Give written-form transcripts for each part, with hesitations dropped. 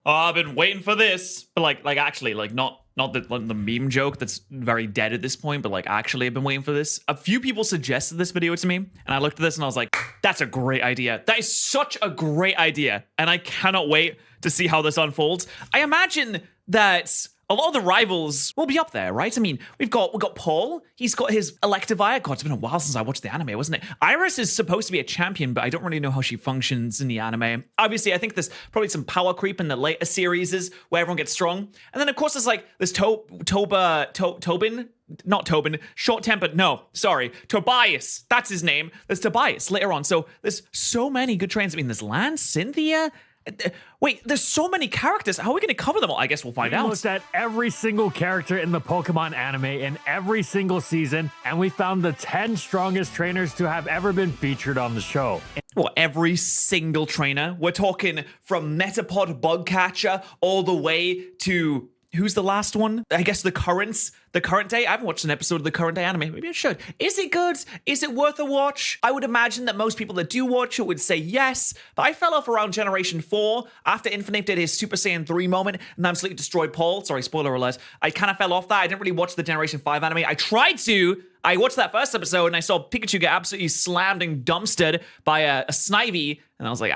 oh, I've been waiting for this. But like actually, like not the meme joke that's very dead at this point, but like actually I've been waiting for this. A few people suggested this video to me, and I looked at this and I was like, that's a great idea. That is such a great idea. And I cannot wait to see how this unfolds. I imagine that a lot of the rivals will be up there, right? I mean, we've got Paul. He's got his Electivire. God, it's been a while since I watched the anime, wasn't it? Iris is supposed to be a champion, but I don't really know how she functions in the anime. Obviously, I think there's probably some power creep in the later series where everyone gets strong. And then, of course, there's like this Tobin. Not Tobin, short-tempered, no, sorry, Tobias, that's his name. There's Tobias later on. So there's so many good trains. I mean, there's Lance, Cynthia. Wait, there's so many characters. How are we going to cover them all? I guess we'll find out. We looked at every single character in the Pokemon anime in every single season, and we found the 10 strongest trainers to have ever been featured on the show. Well, every single trainer. We're talking from Metapod Bugcatcher all the way to... Who's the last one? I guess the current day. I haven't watched an episode of the current day anime. Maybe I should. Is it good? Is it worth a watch? I would imagine that most people that do watch it would say yes, but I fell off around Generation 4 after Infinite did his Super Saiyan 3 moment and absolutely destroyed Paul. Sorry, spoiler alert. I kind of fell off that. I didn't really watch the Generation 5 anime. I tried to. I watched that first episode and I saw Pikachu get absolutely slammed and dumpstered by a Snivy, and I was like,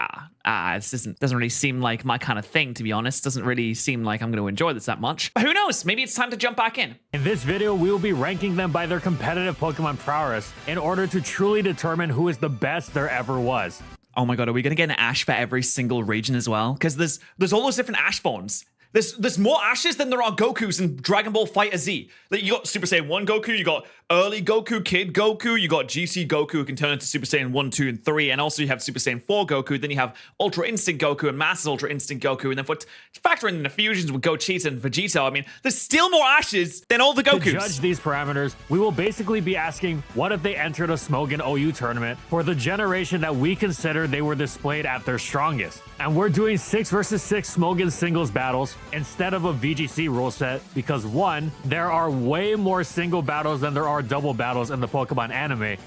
this doesn't really seem like my kind of thing, to be honest. Doesn't really seem like I'm going to enjoy this that much. But who knows? Maybe it's time to jump back in. In this video, we will be ranking them by their competitive Pokemon prowess in order to truly determine who is the best there ever was. Oh my god, are we going to get an Ash for every single region as well? Because there's all those different Ash forms. There's more Ashes than there are Gokus in Dragon Ball FighterZ. Like, you got Super Saiyan 1 Goku, you got early Goku, Kid Goku, you got GC Goku who can turn into Super Saiyan 1, 2, and 3, and also you have Super Saiyan 4 Goku, then you have Ultra Instinct Goku and Master Ultra Instinct Goku, and then for factoring in the fusions with Gochita and Vegeta, I mean, there's still more Ashes than all the Gokus. To judge these parameters, we will basically be asking, what if they entered a Smogon OU tournament for the generation that we consider they were displayed at their strongest? And we're doing 6 versus 6 Smogon singles battles instead of a VGC rule set because, one, there are way more single battles than there are double battles in the Pokemon anime.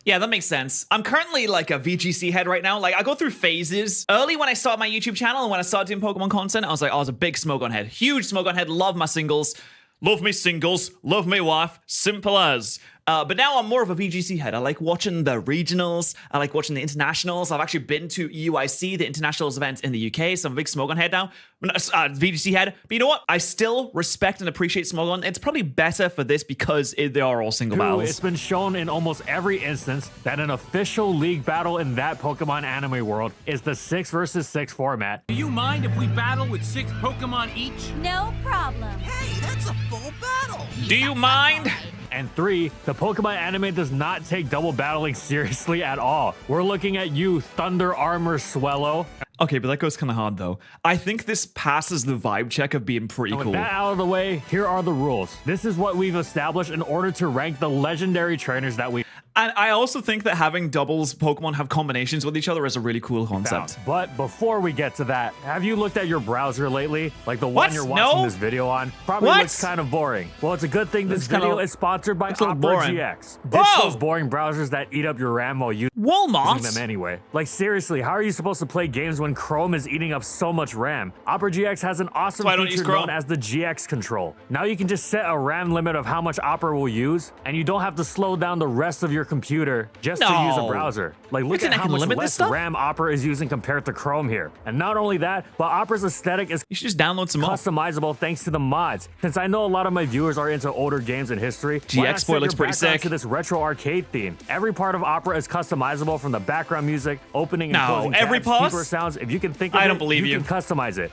Yeah, that makes sense. I'm currently like a VGC head right now. Like, I go through phases. Early when I started my YouTube channel and when I started doing Pokemon content, I was like, I was a big Smogon head. Huge Smogon head. Love my singles. Love me singles. Love me wife. Simple as. But now I'm more of a VGC head. I like watching the regionals. I like watching the internationals. I've actually been to EUIC, the internationals event in the UK, so I'm a big Smogon head now. VGC head. But you know what? I still respect and appreciate Smogon. It's probably better for this because they are all single battles. It's been shown in almost every instance that an official league battle in that Pokemon anime world is the 6 versus 6 format. Do you mind if we battle with 6 Pokemon each? No problem. Hey, that's a full battle. Do you mind? And 3, the Pokemon anime does not take double battling seriously at all. We're looking at you, Thunder Armor Swellow. Okay, but that goes kind of hard, though. I think this passes the vibe check of being pretty cool. With that out of the way, here are the rules. This is what we've established in order to rank the legendary trainers that we... And I also think that having doubles Pokemon have combinations with each other is a really cool concept. But before we get to that, have you looked at your browser lately? Like the one you're watching this video on? Probably looks kind of boring. Well, it's a good thing this video is sponsored by Opera GX. Ditch those boring browsers that eat up your RAM while using them anyway. Like, seriously, how are you supposed to play games when Chrome is eating up so much RAM? Opera GX has an awesome feature known as the GX control. Now you can just set a RAM limit of how much Opera will use, and you don't have to slow down the rest of your computer just to use a browser. Like, look at how much less RAM Opera is using compared to Chrome here. And not only that, but Opera's aesthetic is customizable thanks to the mods. Since I know a lot of my viewers are into older games in history, GX boy looks pretty sick. To this retro arcade theme. Every part of Opera is customizable, from the background music, opening and closing tabs, keyboard sounds. If you can think of you can customize it.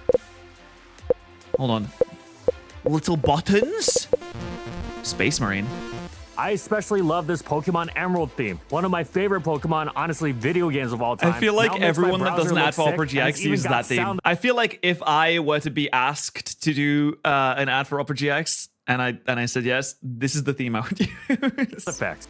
Hold on. Little buttons? Space Marine. I especially love this Pokemon Emerald theme. One of my favorite Pokemon, honestly, video games of all time. I feel like everyone that does an ad for Opera GX uses that theme. I feel like if I were to be asked to do an ad for Opera GX, and I said yes, this is the theme I would use. Effects.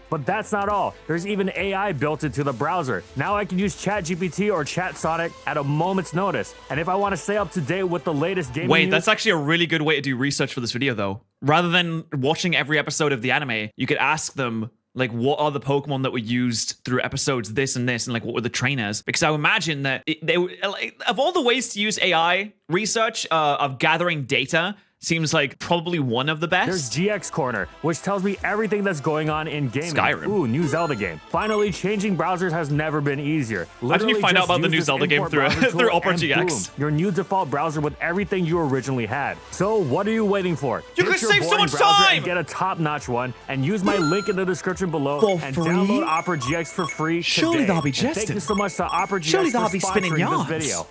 But that's not all. There's even AI built into the browser. Now I can use ChatGPT or ChatSonic at a moment's notice. And if I want to stay up to date with the latest gaming news... that's actually a really good way to do research for this video, though. Rather than watching every episode of the anime, you could ask them like what are the Pokemon that were used through episodes this and this, and like what were the trainers? Because I would imagine that they like, of all the ways to use AI research of gathering data, seems like probably one of the best. There's GX Corner, which tells me everything that's going on in gaming. Skyrim. Ooh, new Zelda game. Finally, changing browsers has never been easier. How did you find out about the new Zelda game through Opera GX? Boom, your new default browser with everything you originally had. So what are you waiting for? You could save so much time! And get a top-notch one, and use my link in the description below for and free? Download Opera GX for free Surely today. that'll be And jesting. thank you so much to Opera GX Surely for that'll be spinning sponsoring this yards. video.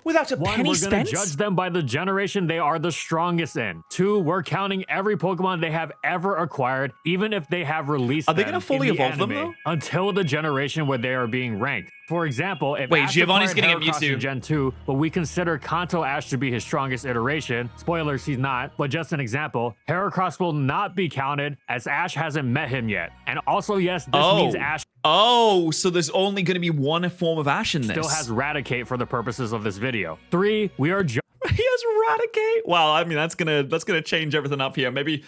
Without a penny We're spent? gonna judge them by the generation they are the strongest in. 2, we're counting every Pokemon they have ever acquired, even if they have released Are they them gonna fully in the evolve them, anime, though? until the generation where they are being ranked. For example, if Wait, Ash Giovanni's acquired getting a Heracross Mewtwo. in Gen 2, but we consider Kanto Ash to be his strongest iteration, spoilers, he's not, but just an example, Heracross will not be counted as Ash hasn't met him yet. And also, yes, this means Ash Oh, so there's only going to be one form of Ash in this. still has Raticate for the purposes of this video. 3, we are He has Raticate. Wow, I mean that's gonna change everything up here. Maybe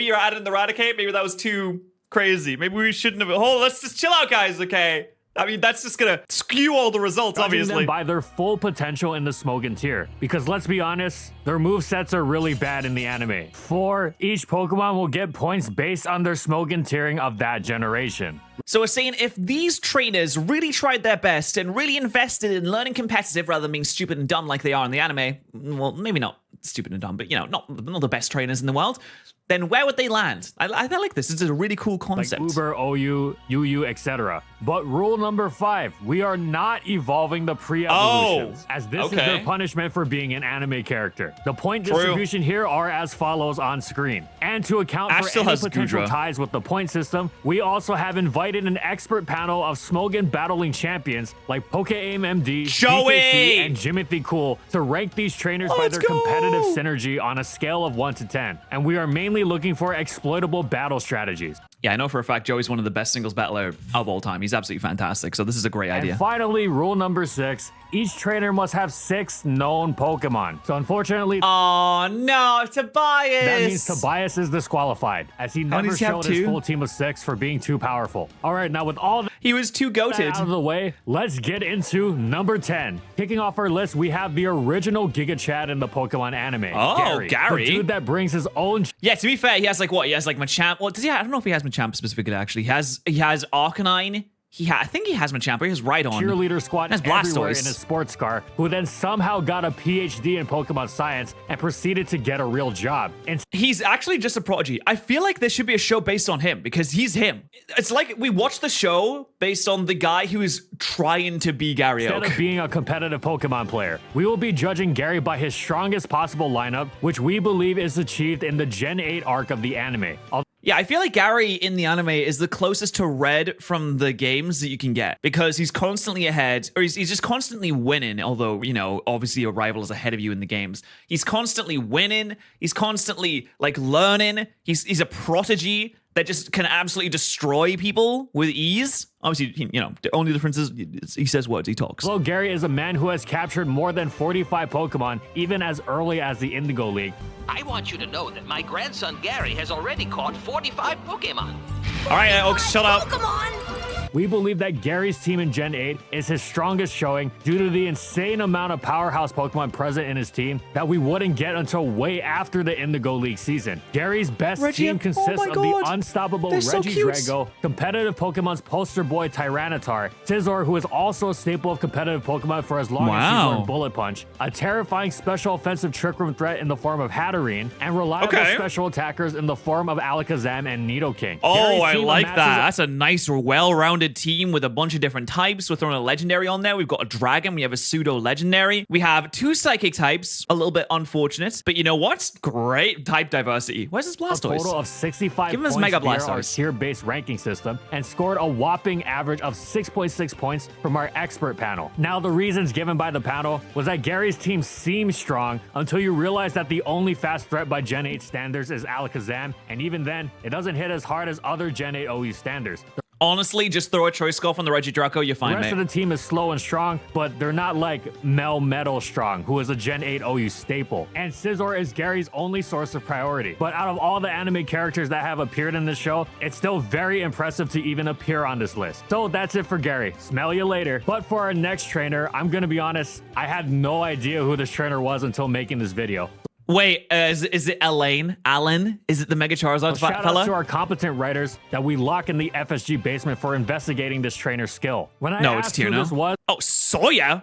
you're adding the Raticate. Maybe that was too crazy. Maybe we shouldn't have. Oh, let's just chill out, guys. Okay. I mean, that's just gonna skew all the results, judging obviously. them by their full potential in the Smogon tier. Because let's be honest, their movesets are really bad in the anime. 4, each Pokemon will get points based on their Smogon tiering of that generation. So we're saying if these trainers really tried their best and really invested in learning competitive rather than being stupid and dumb like they are in the anime, well, maybe not stupid and dumb, but you know, not the best trainers in the world, then where would they land? I like this. This is a really cool concept. Like Uber, OU, UU, etc. But rule number 5, we are not evolving the pre-evolutions, as this is their punishment for being an anime character. The point distribution here are as follows on screen. And to account Ash for still any has potential Gudra. ties with the point system, we also have invited an expert panel of Smogon battling champions like PokeAim MD, Joey! DKC, and Jimothy Cool to rank these trainers by Let's their competitive go! synergy on a scale of 1 to 10. And we are mainly looking for exploitable battle strategies. Yeah, I know for a fact Joey's one of the best singles battler of all time. He's absolutely fantastic. So this is a great idea. And finally, rule number 6, each trainer must have 6 known Pokemon. So unfortunately, Oh no, Tobias! that means Tobias is disqualified, as he many never does he have, showed his 2? full team of 6 for being too powerful. All right, now with all that He was too goated. out of the way, let's get into number 10. Kicking off our list, we have the original Giga Chad in the Pokemon anime. Oh, Gary. The dude that brings his own Yeah, to be fair, he has like what? He has like Machamp. Well, does he? I don't know if he has Machamp specifically. Actually, he has Arcanine. I think he has Machamp. He has Rhydon. cheerleader squad That's everywhere in Blastoise. his sports car, who then somehow got a PhD in Pokemon science and proceeded to get a real job. And He's actually just a prodigy. I feel like there should be a show based on him because he's him. It's like we watched the show based on the guy who is trying to be Gary instead Oak. of being a competitive Pokemon player, we will be judging Gary by his strongest possible lineup, which we believe is achieved in the Gen 8 arc of the anime. Yeah, I feel like Gary in the anime is the closest to Red from the games that you can get because he's constantly ahead, or he's just constantly winning, although, you know, obviously your rival is ahead of you in the games. He's constantly winning. He's constantly, like, learning. He's a prodigy that just can absolutely destroy people with ease. Obviously, you know, the only difference is he says words, he talks. Well, Gary is a man who has captured more than 45 Pokemon, even as early as the Indigo League. I want you to know that my grandson Gary has already caught 45 Pokemon. All right, Oak, shut up. We believe that Gary's team in Gen 8 is his strongest showing due to the insane amount of powerhouse Pokemon present in his team that we wouldn't get until way after the Indigo League season. Gary's best team consists of the unstoppable Regidrago, competitive Pokemon's poster boy Tyranitar, Scizor, who is also a staple of competitive Pokemon for as long as he's learned Bullet Punch, a terrifying special offensive Trick Room threat in the form of Hatterene, and reliable special attackers in the form of Alakazam and Nidoking. Oh, I like that. That's a nice, well-rounded team with a bunch of different types. We're throwing a legendary on there. We've got a dragon. We have a pseudo legendary. We have 2 psychic types. A little bit unfortunate, but you know what? Great type diversity. Where's this Blastoise? A total of 65 Give him his points Mega via our Blastoise. tier-based ranking system and scored a whopping average of 6.6 points from our expert panel. Now, the reasons given by the panel was that Gary's team seems strong until you realize that the only fast threat by Gen 8 standards is Alakazam, and even then, it doesn't hit as hard as other Gen 8 OU standards. Honestly, just throw a choice scarf on the Reggie Draco, you're fine, The rest mate. of the team is slow and strong, but they're not like Mel Metal Strong, who is a Gen 8 OU staple. And Scizor is Gary's only source of priority. But out of all the anime characters that have appeared in this show, it's still very impressive to even appear on this list. So that's it for Gary. Smell you later. But for our next trainer, I'm gonna be honest, I had no idea who this trainer was until making this video. Wait, is it Elaine? Alan? Is it the Mega Charizard Shout fella? out to our competent writers that we lock in the FSG basement for investigating this trainer's skill. When I asked who this was, Oh, Sawyer?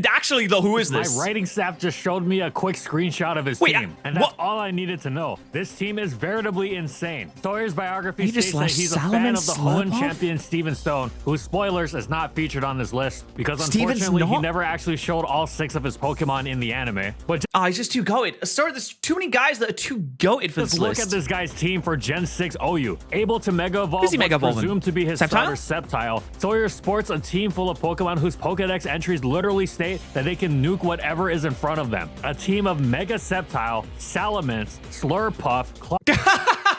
Actually, though, who is this? my writing staff just showed me a quick screenshot of his team, and that's all I needed to know. This team is veritably insane. Sawyer's biography states that he's a fan of the Hoenn champion Steven Stone, whose, spoilers, is not featured on this list because unfortunately he never actually showed all 6 of his Pokemon in the anime. But he's just too goated. Sorry, there's too many guys that are too goated for this list. Look at this guy's team for Gen 6 OU. Able to Mega Evolve what's presumed to be his starter Sceptile, Sawyer sports a team full of Pokemon whose Pokedex entries literally state that they can nuke whatever is in front of them. A team of Mega Sceptile, Salamence, Slurpuff,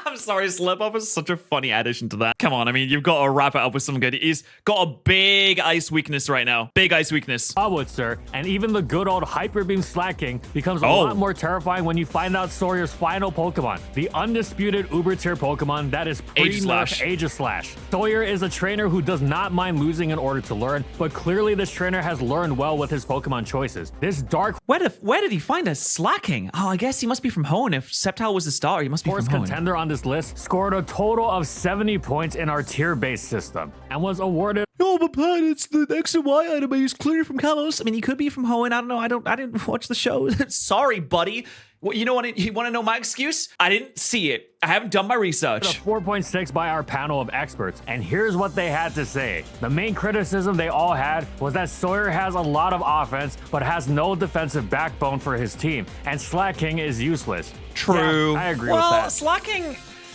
I'm sorry, Slurpuff is such a funny addition to that. Come on, I mean, you've got to wrap it up with some good. He's got a big ice weakness right now. Big ice weakness. Clawitzer, and even the good old Hyper Beam Slacking becomes a lot more terrifying when you find out Sawyer's final Pokemon, the undisputed Uber tier Pokemon that is pre-nerf Aegislash. Sawyer is a trainer who does not mind losing in order to learn, but clearly this trainer has learned well with his Pokemon choices. This dark... Where did he find a Slacking? Oh, I guess he must be from Hoenn. If Sceptile was the starter, he must be from Hoenn. Contender on this list scored a total of 70 points in our tier-based system and was awarded... Oh, but Pat, it's the X and Y anime. He's clearly from Kalos. I mean, he could be from Hoenn. I don't know. I didn't watch the show. Sorry, buddy. Well, you know what? You want to know my excuse? I didn't see it. I haven't done my research. A 4.6 by our panel of experts, and here's what they had to say. The main criticism they all had was that Sawyer has a lot of offense, but has no defensive backbone for his team, and Slacking is useless. True. Yeah, I agree with that.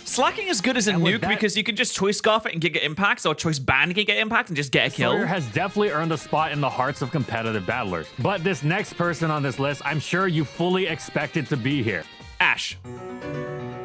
Slacking is good as a nuke because you can just choice scarf it and get impact, or choice ban and get impact and just get a kill. Sawyer has definitely earned a spot in the hearts of competitive battlers. But this next person on this list, I'm sure you fully expected to be here. Ash.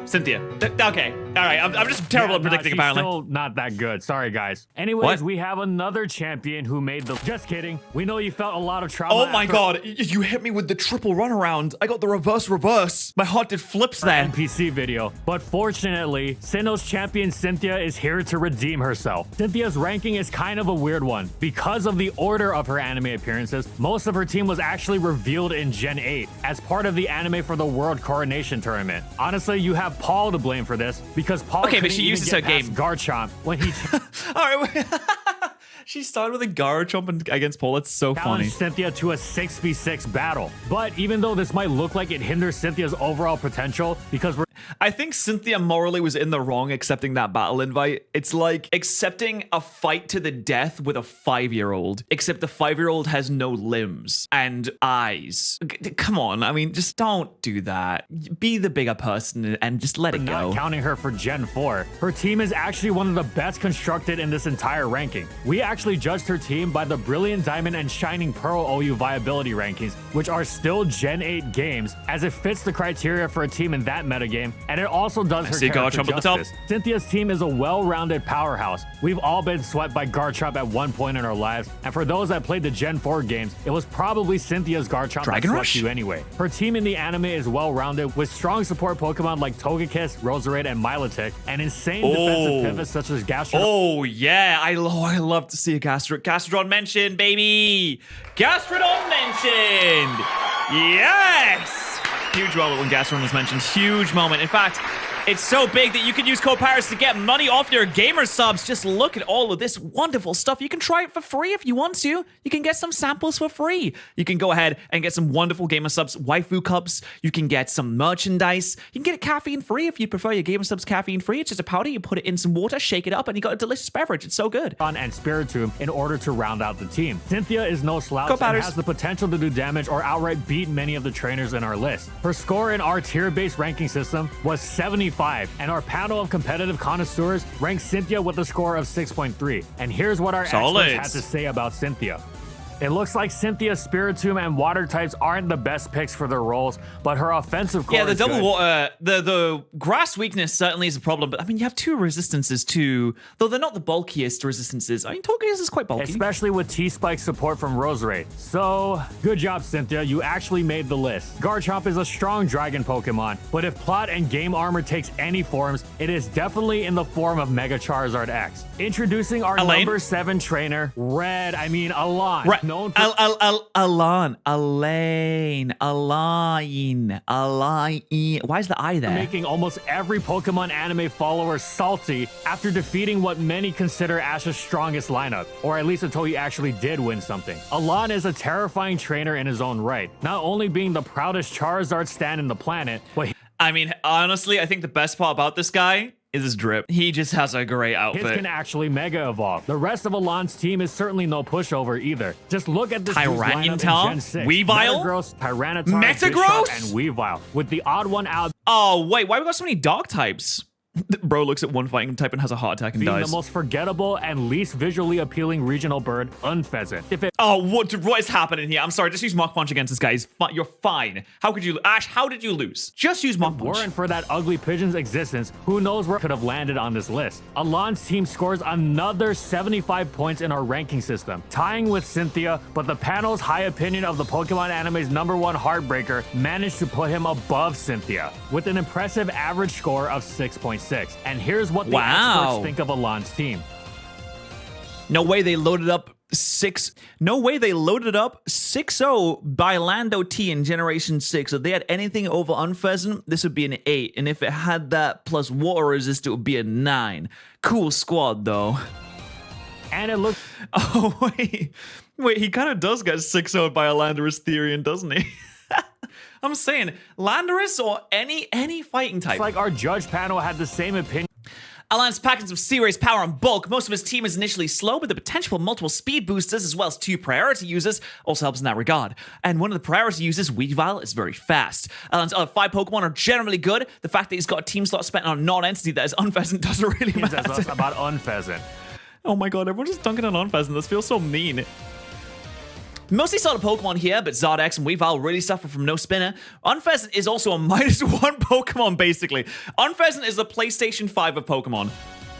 Cynthia. Okay. All right. I'm just terrible at predicting, apparently. Still not that good. Sorry, guys. Anyways, we have another champion who made the... Just kidding. We know you felt a lot of trauma. Oh my god. You hit me with the triple runaround. I got the reverse. My heart did flips there. NPC video. But fortunately, Sinnoh's champion Cynthia is here to redeem herself. Cynthia's ranking is kind of a weird one. Because of the order of her anime appearances, most of her team was actually revealed in Gen 8 as part of the anime for the World Coronation Tournament. Honestly, you have Paul to blame for this because Paul but she uses her game Garchomp when he all right. She started with a Garchomp against Paul. It's so funny. Cynthia to a 6v6 battle. But even though this might look like it hinders Cynthia's overall potential because I think Cynthia morally was in the wrong accepting that battle invite. It's like accepting a fight to the death with a 5-year-old, except the 5-year-old has no limbs and eyes. Come on, I mean, just don't do that. Be the bigger person and just let it go. Not counting her for Gen 4, her team is actually one of the best constructed in this entire ranking. We actually judged her team by the Brilliant Diamond and Shining Pearl OU viability rankings, which are still Gen 8 games, as it fits the criteria for a team in that metagame, and it also does her character justice. Cynthia's team is a well-rounded powerhouse. We've all been swept by Garchomp at one point in our lives, and for those that played the Gen 4 games, it was probably Cynthia's Garchomp that swept you anyway. Her team in the anime is well-rounded, with strong support Pokemon like Togekiss, Roserade, and Milotic, and insane defensive pivots such as Gastrodon. Oh, yeah. I love to see a Gastrodon mentioned, baby. Gastrodon mentioned. Yes. Huge moment when Gastrodon was mentioned. Huge moment. In fact, it's so big that you can use code Patterrz to get money off your gamer subs. Just look at all of this wonderful stuff. You can try it for free if you want to. You can get some samples for free. You can go ahead and get some wonderful gamer subs, waifu cups. You can get some merchandise. You can get it caffeine free if you prefer your gamer subs caffeine free. It's just a powder. You put it in some water, shake it up, and you got a delicious beverage. It's so good. And Spiritomb in order to round out the team. Cynthia is no slouch and has the potential to do damage or outright beat many of the trainers in our list. Her score in our tier-based ranking system was 75, and our panel of competitive connoisseurs ranked Cynthia with a score of 6.3. And here's what our experts had to say about Cynthia. It looks like Cynthia's Spiritomb and Water types aren't the best picks for their roles, but her offensive core the is double good. water, the grass weakness certainly is a problem. But I mean, you have 2 resistances too, though they're not the bulkiest resistances. I mean, Togekiss is quite bulky, especially with T-Spike support from Roserade. So, good job, Cynthia. You actually made the list. Garchomp is a strong dragon Pokemon, but if plot and game armor takes any forms, it is definitely in the form of Mega Charizard X. Introducing our number 7 trainer, Alon. Known for Elaine. Why is the I there? Making almost every Pokemon anime follower salty after defeating what many consider Ash's strongest lineup, or at least until he actually did win something. Alon is a terrifying trainer in his own right, not only being the proudest Charizard stan in the planet, but I mean, honestly, I think the best part about this guy is his drip. He just has a great outfit. His can actually Mega Evolve. The rest of Alon's team is certainly no pushover either. Just look at this Tyranitar, Weavile, Metagross, Tyranitar, Metagross, Bisharp, and Weavile, with the odd one out. Oh wait, why we got so many dog types? Bro looks at one fighting type and has a heart attack and being dies. The most forgettable and least visually appealing regional bird, Unpheasant. What is happening here? I'm sorry, just use Mach Punch against this guy. You're fine. How could you, Ash? How did you lose? Just use Mach Punch. Weren't for that ugly pigeon's existence, who knows where it could have landed on this list. Alon's team scores another 75 points in our ranking system, tying with Cynthia, but the panel's high opinion of the Pokemon anime's #1 heartbreaker managed to put him above Cynthia with an impressive average score of 6.6. And here's what the experts think of Alon's team. No way they loaded up 6-0 by Lando T in Generation 6. If they had anything over Unpheasant, this would be an 8. And if it had that plus water resist, it would be a 9. Cool squad, though. And it looks... Oh, wait, he kind of does get 6-0 by a Landorus Therian, doesn't he? I'm saying, Landorus or any fighting type. It's like our judge panel had the same opinion. Alon's packing some C-Race power and bulk. Most of his team is initially slow, but the potential for multiple speed boosters as well as 2 priority users also helps in that regard. And one of the priority users, Weavile, is very fast. Alon's other 5 Pokemon are generally good. The fact that he's got a team slot spent on a non-entity that is Unpheasant doesn't really matter. About Unpheasant. Oh my god, everyone's just dunking on Unpheasant. This feels so mean. Mostly solid Pokemon here, but Zardex and Weavile really suffer from no spinner. Unpheasant is also a -1 Pokemon, basically. Unpheasant is the PlayStation 5 of Pokemon.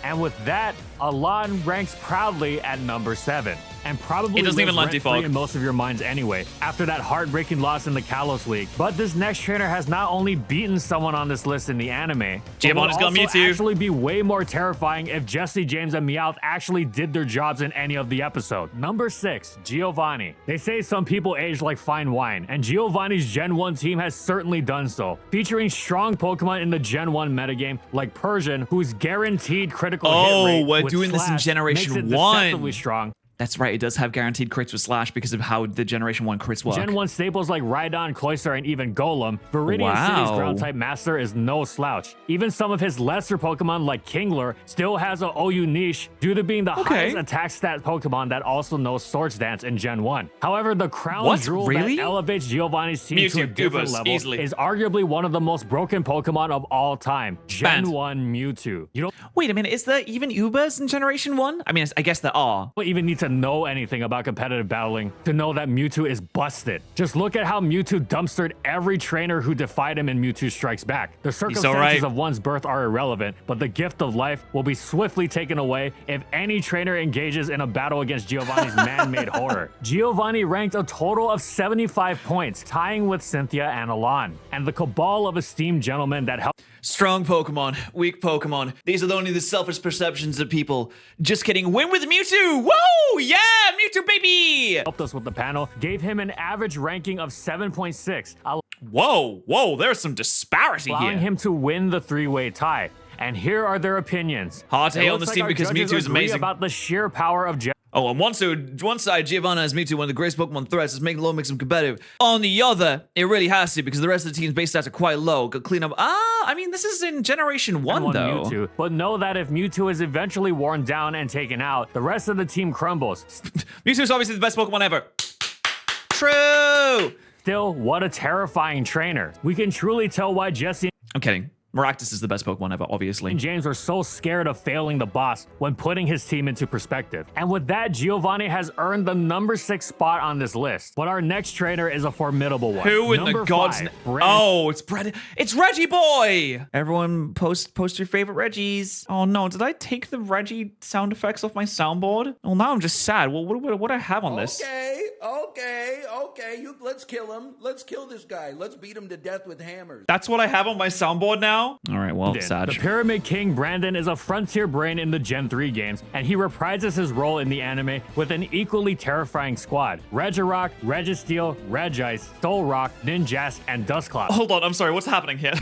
And with that, Alon ranks proudly at number 7. And probably it doesn't even let default in most of your minds anyway, after that heartbreaking loss in the Kalos League. But this next trainer has not only beaten someone on this list in the anime, Giovanni's got Mewtwo. It actually be way more terrifying if Jesse, James, and Meowth actually did their jobs in any of the episode. Number 6, Giovanni. They say some people age like fine wine, and Giovanni's Gen 1 team has certainly done so, featuring strong Pokemon in the Gen 1 metagame like Persian, whose guaranteed critical hit rate we're with doing this in Slash Generation makes it 1. deceptively strong. That's right, it does have guaranteed crits with Slash because of how the Generation 1 crits work. Gen 1 staples like Rhydon, Cloyster, and even Golem. Viridian City's ground-type master is no slouch. Even some of his lesser Pokemon like Kingler still has a OU niche due to being the highest attack stat Pokemon that also knows Swords Dance in Gen 1. However, the crown jewel that elevates Giovanni's team to a different level is arguably one of the most broken Pokemon of all time. Gen 1 Mewtwo. You don't Wait a minute, is there even Ubers in Generation 1? I mean, I guess there are. You don't even need to know anything about competitive battling to know that Mewtwo is busted. Just look at how Mewtwo dumpstered every trainer who defied him in Mewtwo Strikes Back. The circumstances of one's birth are irrelevant, but the gift of life will be swiftly taken away if any trainer engages in a battle against Giovanni's man-made horror. Giovanni ranked a total of 75 points, tying with Cynthia and Alon, and the cabal of esteemed gentlemen that helped. Strong Pokemon, weak Pokemon. These are only the selfish perceptions of people. Just kidding. Win with Mewtwo! Whoa! Yeah! Mewtwo, baby! Helped us with the panel, gave him an average ranking of 7.6. Whoa, there's some disparity here. Allowing him to win the 3-way tie. And here are their opinions. Hard to hate on this team because Mewtwo is amazing. About the sheer power of on one side, Giovanna has Mewtwo, one of the greatest Pokemon threats, is making low makes him competitive. On the other, it really has to because the rest of the team's base stats are quite low. Go clean up. I mean, this is in Generation 1, though. Mewtwo. But know that if Mewtwo is eventually worn down and taken out, the rest of the team crumbles. Mewtwo is obviously the best Pokemon ever. True! Still, what a terrifying trainer. We can truly tell why Jesse... I'm kidding. Maractus is the best Pokemon ever, obviously. And James are so scared of failing the boss when putting his team into perspective. And with that, Giovanni has earned the number 6 spot on this list. But our next trainer is a formidable one. Who in the gods? Oh, it's Brandon. It's Reggie Boy. Everyone post your favorite Reggies. Oh no, did I take the Reggie sound effects off my soundboard? Well, now I'm just sad. Well, what do I have on this? Okay. Let's kill him. Let's kill this guy. Let's beat him to death with hammers. That's what I have on my soundboard now? All right, well, sad. The Pyramid King Brandon is a frontier brain in the Gen 3 games, and he reprises his role in the anime with an equally terrifying squad. Regirock, Registeel, Regice, Solrock, Ninjask, and Dusclops. Hold on, I'm sorry, what's happening here?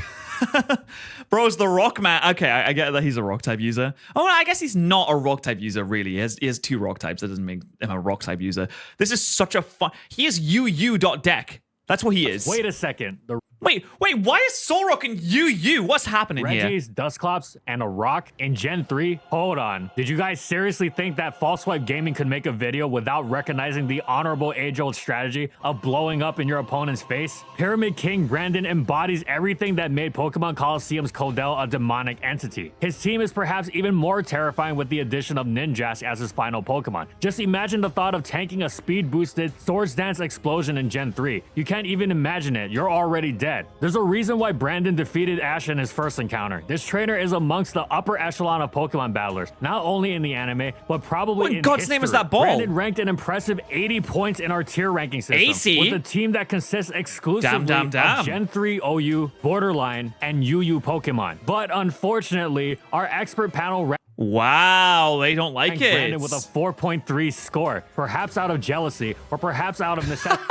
Bro's the rock man. Okay, I get that he's a rock type user. Oh, I guess he's not a rock type user, really. He has 2 rock types. That doesn't make him a rock type user. This is such a fun... He is UU.deck. That's what he is. Wait a second. Wait, why is Solrock and UU? What's happening here? Regis, Dusclops, and a rock in Gen 3? Hold on. Did you guys seriously think that False Swipe Gaming could make a video without recognizing the honorable age-old strategy of blowing up in your opponent's face? Pyramid King Brandon embodies everything that made Pokemon Coliseum's Codell a demonic entity. His team is perhaps even more terrifying with the addition of Ninjask as his final Pokemon. Just imagine the thought of tanking a speed-boosted Swords Dance explosion in Gen 3. You can't even imagine it. You're already dead. There's a reason why Brandon defeated Ash in his first encounter. This trainer is amongst the upper echelon of Pokemon battlers, not only in the anime, but probably in God's history. name is that ball? Brandon ranked an impressive 80 points in our tier ranking system, 80? with a team that consists exclusively of Gen 3 OU, Borderline, and UU Pokemon. But unfortunately, our expert panel wow, they don't like it. Brandon with a 4.3 score, perhaps out of jealousy, or perhaps out of necessity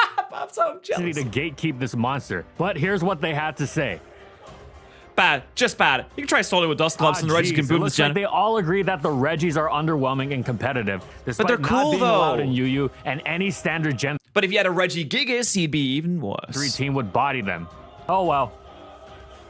to gatekeep this monster. But here's what they had to say. Bad, just bad. You can try solo with Dusclops and the Regis can boom this gen. Like they all agree that the Regis are underwhelming and competitive, despite but they're cool, not being though. allowed in UU and any standard Gen. But if you had a Regigigas, he'd be even worse. 3 team would body them. Oh well.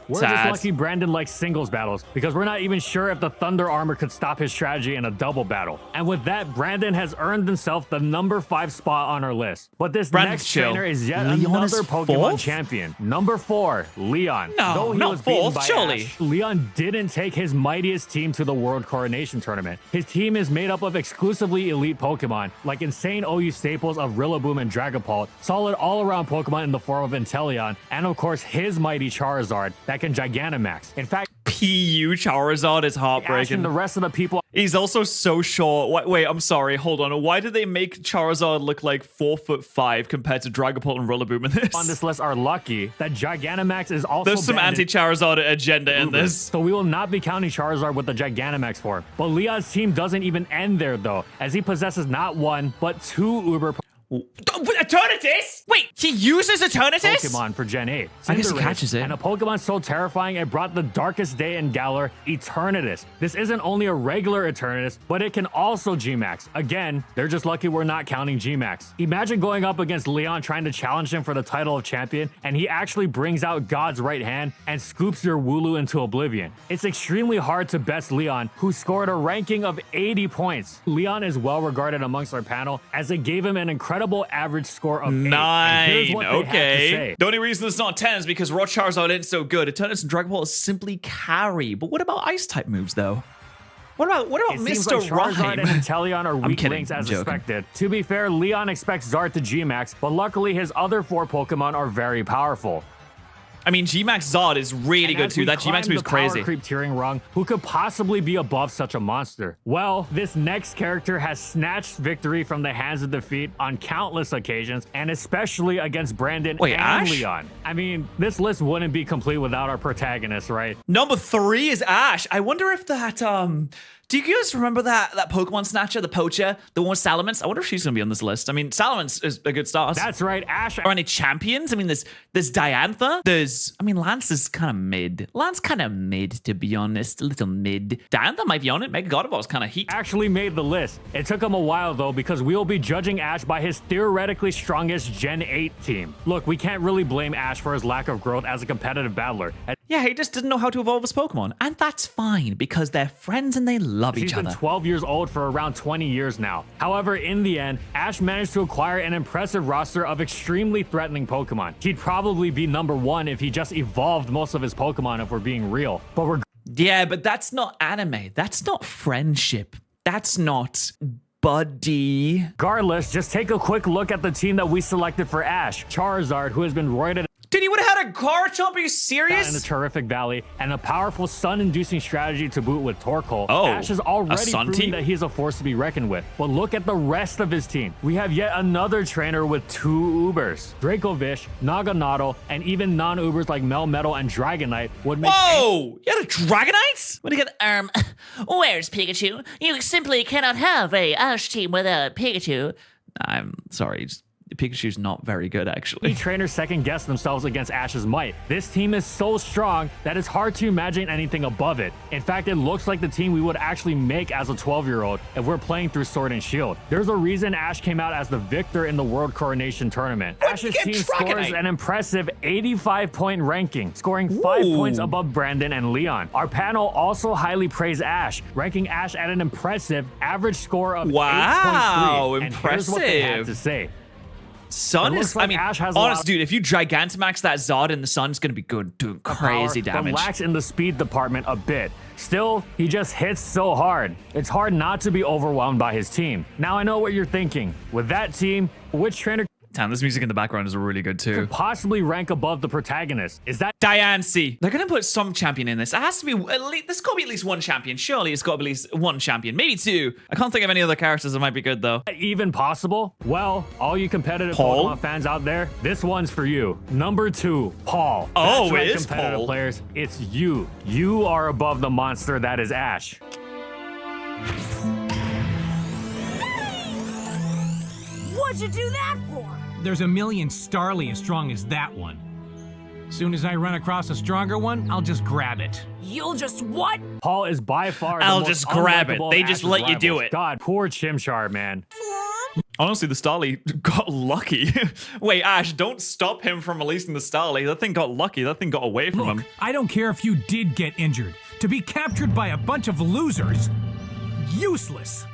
We're just lucky Brandon likes singles battles, because we're not even sure if the Thunder Armor could stop his strategy in a double battle. And with that, Brandon has earned himself the number 5 spot on our list. But this next trainer is yet another Pokemon champion. Number 4, Leon. No, though he not was beaten 4th, by surely. Ash, Leon didn't take his mightiest team to the World Coronation Tournament. His team is made up of exclusively elite Pokemon, like insane OU staples of Rillaboom and Dragapult, solid all-around Pokemon in the form of Inteleon, and of course his mighty Charizard that can Gigantamax. In fact, PU Charizard is heartbreaking. The rest of the people. He's also so short. Wait, I'm sorry. Hold on. Why did they make Charizard look like 4'5" compared to Dragapult and Rillaboom in this? On this list are lucky that Gigantamax is also. There's some anti-Charizard agenda in this. So we will not be counting Charizard with the Gigantamax form. But Leon's team doesn't even end there though, as he possesses not 1 but 2 Uber Eternatus? Wait, he uses Eternatus? Pokemon for Gen 8. I guess he catches it. And a Pokemon so terrifying it brought the darkest day in Galar, Eternatus. This isn't only a regular Eternatus, but it can also G-Max. Again, they're just lucky we're not counting G-Max. Imagine going up against Leon trying to challenge him for the title of champion, and he actually brings out God's right hand and scoops your Wooloo into oblivion. It's extremely hard to best Leon, who scored a ranking of 80 points. Leon is well regarded amongst our panel, as it gave him an incredible average score of 8. Okay. The only reason it's not 10 is because Raw Charizard isn't so good. Eternatus and Dragon Ball is simply carry. But what about ice type moves though? What about Mr. Like Charizard and Inteleon are weak links as expected. To be fair, Leon expects Zard to G-Max, but luckily his other 4 Pokemon are very powerful. I mean, G-Max Zod is really good too. That G-Max move is crazy. Creep tiering rung, who could possibly be above such a monster? Well, this next character has snatched victory from the hands of defeat on countless occasions, and especially against Brandon and Ash? Leon. I mean, this list wouldn't be complete without our protagonist, right? Number 3 is Ash. I wonder if that do you guys remember that Pokemon Snatcher, the poacher, the one with Salamence? I wonder if she's gonna be on this list. I mean, Salamence is a good start. That's right, Ash. Are any champions? I mean, there's Diantha. Lance is kind of mid. Lance kind of mid, to be honest. A little mid. Diantha might be on it. Mega Gardevoir's kind of heat. Actually made the list. It took him a while though, because we will be judging Ash by his theoretically strongest Gen 8 team. Look, we can't really blame Ash for his lack of growth as a competitive battler. Yeah, he just didn't know how to evolve his Pokemon. And that's fine, because they're friends and they love each other. He's been 12 years old for around 20 years now. However, in the end, Ash managed to acquire an impressive roster of extremely threatening Pokemon. He'd probably be #1 if he just evolved most of his Pokemon, if we're being real. But yeah, but that's not anime. That's not friendship. That's not buddy. Regardless, just take a quick look at the team that we selected for Ash. Charizard, who has been roided Dude, he would have had a Garchomp. Are you serious? in the terrific valley, and a powerful sun-inducing strategy to boot with Torkoal. Oh, Ash has already proven that he's a force to be reckoned with. But look at the rest of his team. We have yet another trainer with 2 Ubers. Dracovish, Naganadel, and even non-Ubers like Melmetal and Dragonite would make— Whoa! You had a Dragonite? What do you get? Where's Pikachu? You simply cannot have a Ash team without Pikachu. I'm sorry. Pikachu's not very good, actually. Trainers second-guess themselves against Ash's might. This team is so strong that it's hard to imagine anything above it. In fact, it looks like the team we would actually make as a 12-year-old if we're playing through Sword and Shield. There's a reason Ash came out as the victor in the World Coronation Tournament. Ash's team scores an impressive 85-point ranking, scoring 5 points above Brandon and Leon. Our panel also highly praised Ash, ranking Ash at an impressive average score of 8.3. And here's what they had to say. Sun is, I mean, honest, dude, if you Gigantamax that Zod in the sun, it's going to be good, doing crazy damage. But lacks in the speed department a bit. Still, he just hits so hard. It's hard not to be overwhelmed by his team. Now I know what you're thinking. With that team, which trainer— Damn, this music in the background is really good too. Could possibly rank above the protagonist? Is that Diancie? They're gonna put some champion in this. It has to be at least. There's got to be at least one champion. Surely it's got to be at least one champion, maybe 2. I can't think of any other characters that might be good though. Even possible? Well, all you competitive Pokemon fans out there, this one's for you. #2, Paul. Oh, right, it is competitive Paul. Players, it's you. You are above the monster that is Ash. What'd you do that for? There's a million Starly as strong as that one. Soon as I run across a stronger one, I'll just grab it. You'll just what? Paul is by far I'll the just most grab it. unlikable They of just Ash's let you do rivals. it. God, poor Chimchar, man. Honestly, the Starly got lucky. Wait, Ash, don't stop him from releasing the Starly. That thing got lucky. That thing got away from him. I don't care if you did get injured. To be captured by a bunch of losers, useless.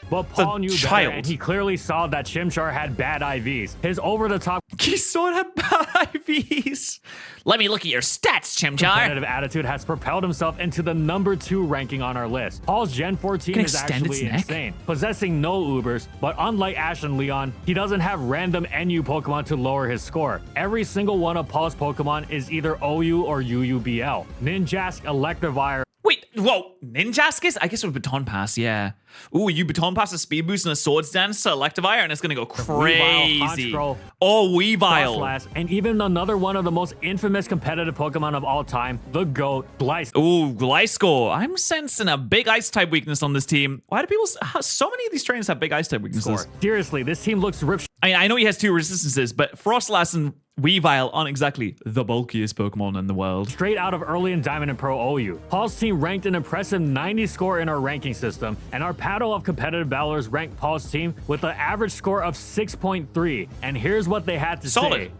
But Paul knew better, and he clearly saw that Chimchar had bad IVs. His over-the-top He saw it had bad IVs. Let me look at your stats, Chimchar. competitive attitude has propelled himself into the #2 ranking on our list. Paul's Gen 14 is actually insane, possessing no Ubers, but unlike Ash and Leon, he doesn't have random NU Pokemon to lower his score. Every single one of Paul's Pokemon is either OU or UUBL. Ninjask, Electivire. Wait, whoa, Ninjaskis? I guess with Baton Pass, yeah. Ooh, you Baton Pass a Speed Boost and a Swords Dance to Electivire, and it's gonna go crazy. Oh, Weavile. And even another one of the most infamous competitive Pokemon of all time, the GOAT, Gliscor. Ooh, Gliscor. I'm sensing a big Ice-type weakness on this team. Why do people... So many of these trainers have big Ice-type weaknesses. Seriously, this team looks rip. I know he has 2 resistances, but Frostlass and Weavile aren't exactly the bulkiest Pokemon in the world. Straight out of early in Diamond and Pro OU. Paul's team ranked an impressive 90 score in our ranking system, and our panel of competitive battlers ranked Paul's team with an average score of 6.3. And here's what they had to say.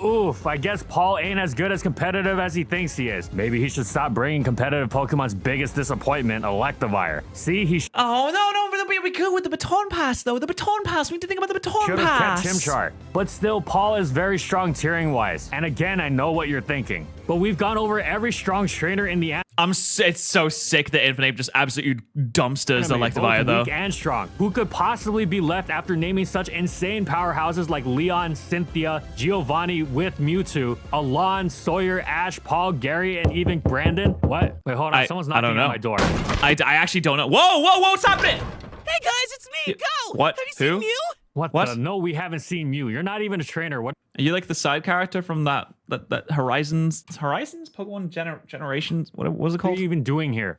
Oof, I guess Paul ain't as good as competitive as he thinks he is. Maybe he should stop bringing competitive Pokemon's biggest disappointment, Electivire. See, he Oh, no, but we could with the Baton Pass, though. The Baton Pass. We need to think about the Baton should Pass. have kept Chimchar. But still, Paul is very strong tiering-wise. And again, I know what you're thinking. But we've gone over every strong trainer in the it's so sick that Infinite just absolutely dumpsters Electivire, though. Weak and strong. Who could possibly be left after naming such insane powerhouses like Leon, Cynthia, Giovanni with Mewtwo, Alon, Sawyer, Ash, Paul, Gary, and even Brandon? What? Wait, hold on. Someone's knocking at my door. I actually don't know. Whoa, what's happening? Hey guys, it's me. Go. What? Have you seen Mew? What? No, we haven't seen Mew. You're not even a trainer. What? Are you like the side character from that Horizons Pokemon Generations? What was it called? What are you even doing here?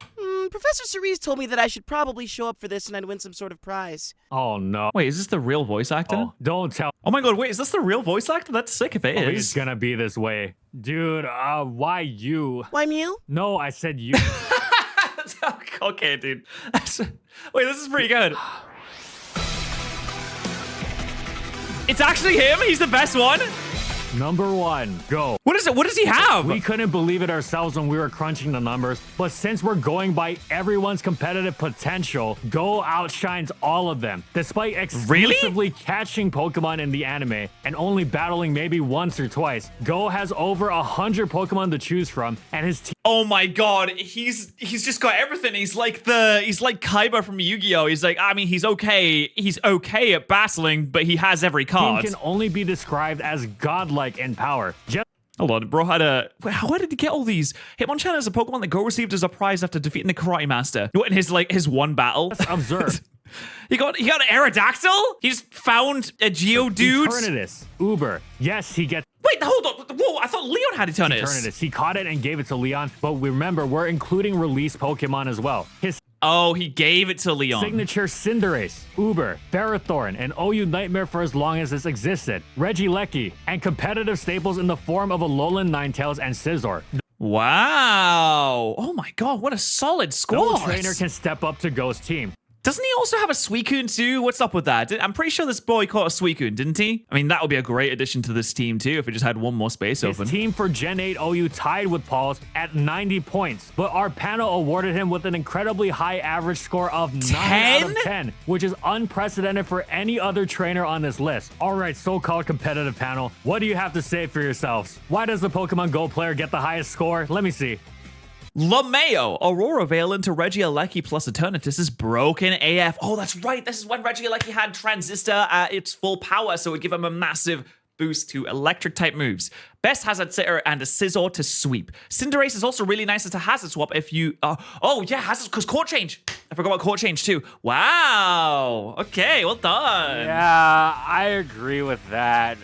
Professor Cerise told me that I should probably show up for this and I'd win some sort of prize. Oh, no. Wait, is this the real voice actor? Oh, don't tell. Oh my god, wait, is this the real voice actor? That's sick if it is. It's gonna be this way. Dude, why you? Why Mew? No, I said you. Okay, dude. Wait, this is pretty good. It's actually him? He's the best one? Number 1, Go. What is it? What does he have? We couldn't believe it ourselves when we were crunching the numbers, but since we're going by everyone's competitive potential, Go outshines all of them. Despite exclusively catching Pokemon in the anime and only battling maybe once or twice, Go has over 100 Pokemon to choose from, and his team. Oh my god, he's just got everything. He's like Kaiba from Yu-Gi-Oh! He's like, I mean, he's okay at battling, but he has every card. Can only be described as godlike in power. Hold on, bro had a... How did he get all these? Hitmonchan is a Pokemon that Go received as a prize after defeating the Karate Master. What, in his one battle? Observe. He got an Aerodactyl? He just found a Geodude? Eternatus. Uber. Yes, he gets... Wait, hold on. Whoa, I thought Leon had Eternatus. He caught it and gave it to Leon, but remember, we're including released Pokemon as well. Oh, he gave it to Leon. Signature Cinderace, Uber, Ferrothorn, and OU Nightmare for as long as this existed. Regieleki, and competitive staples in the form of Alolan Ninetales and Scizor. Wow. Oh my god, what a solid score. No trainer can step up to Go's team. Doesn't he also have a Suicune too? What's up with that? I'm pretty sure this boy caught a Suicune, didn't he? I mean, that would be a great addition to this team too if it just had one more space open. His team for Gen 8 OU tied with Paul's at 90 points, but our panel awarded him with an incredibly high average score of 9 out of 10, which is unprecedented for any other trainer on this list. All right, so-called competitive panel, what do you have to say for yourselves? Why does the Pokemon Go player get the highest score? Let me see. LeMayo, Aurora Veil into Regieleki plus Eternatus is broken AF. Oh, that's right. This is when Regieleki had Transistor at its full power, so it would give him a massive boost to electric type moves. Best Hazard Sitter and a Scizor to sweep. Cinderace is also really nice as a Hazard Swap if you... oh, yeah, Hazard, because Court Change. I forgot about Court Change too. Wow. Okay, well done. Yeah, I agree with that.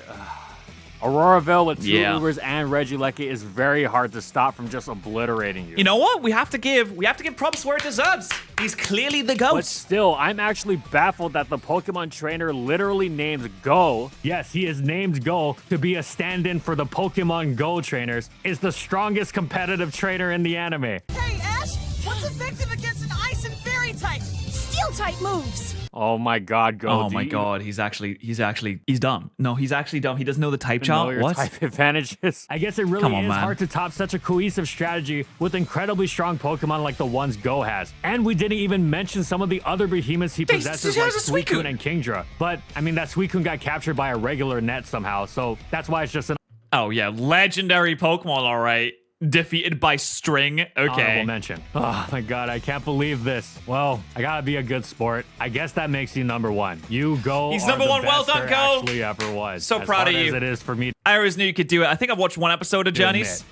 Aurora Veil with 2 Ubers and Regieleki is very hard to stop from just obliterating you. You know what? We have to give props where it deserves. He's clearly the GOAT. But still, I'm actually baffled that the Pokemon trainer literally named Go. Yes, he is named Go to be a stand-in for the Pokemon Go trainers. Is the strongest competitive trainer in the anime. Hey, Ash, what's effective against an ice and fairy type? Steel type moves. Oh my god, Go. Oh my god, he's dumb. No, he's actually dumb. He doesn't know the type chart. What? Type advantages. I guess it really is hard to top such a cohesive strategy with incredibly strong Pokemon like the ones Go has. And we didn't even mention some of the other behemoths he possesses like Suicune and Kingdra. But, I mean, that Suicune got captured by a regular net somehow, so that's why it's just an... Oh yeah, legendary Pokemon, alright. Defeated by String. Okay. Honorable mention. Oh my god, I can't believe this. Well, I gotta be a good sport. I guess that makes you number 1. You Go. He's number 1. Well done, Go. Actually ever was. So proud of you. As it is for me. I always knew you could do it. I think I've watched 1 episode of Journeys.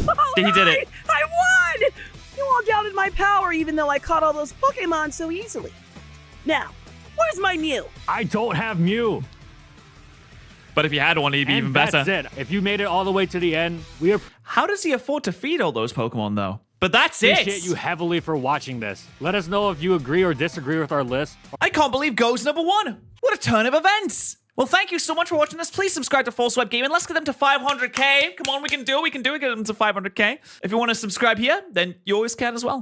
Oh, he did it. I won! You all doubted my power even though I caught all those Pokemon so easily. Now, where's my Mew? I don't have Mew. But if you had one, he'd be even better. That's it. If you made it all the way to the end, we are... How does he afford to feed all those Pokemon, though? But that's it. Appreciate you heavily for watching this. Let us know if you agree or disagree with our list. I can't believe Go's number 1. What a turn of events. Well, thank you so much for watching this. Please subscribe to Full Swipe Gaming. Let's get them to 500k. Come on, we can do it. We can do it. Get them to 500k. If you want to subscribe here, then you always can as well.